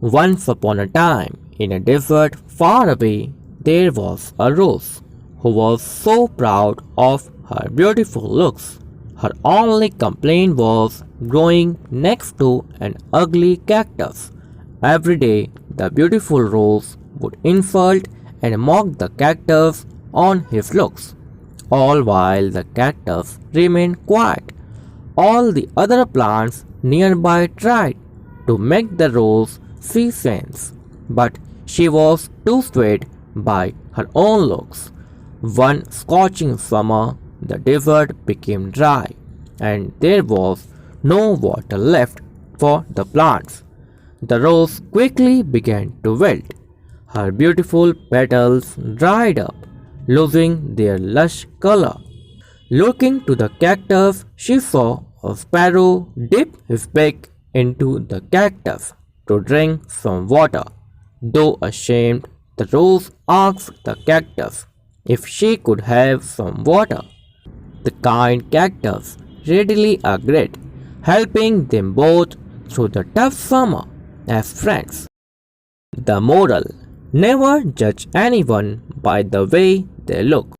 Once upon a time, in a desert far away, there was a rose who was so proud of her beautiful looks. Her only complaint was growing next to an ugly cactus. Every day, the beautiful rose would insult and mock the cactus on his looks, all while the cactus remained quiet. All the other plants nearby tried to make the rose see sense, but she was too swayed by her own looks. One scorching summer, the desert became dry, and there was no water left for the plants. The rose quickly began to wilt. Her beautiful petals dried up, losing their lush color. Looking to the cactus, she saw a sparrow dip his beak into the cactus to drink some water. Though ashamed, the rose asked the cactus if she could have some water. The kind cactus readily agreed, helping them both through the tough summer as friends. The moral: never judge anyone by the way they look.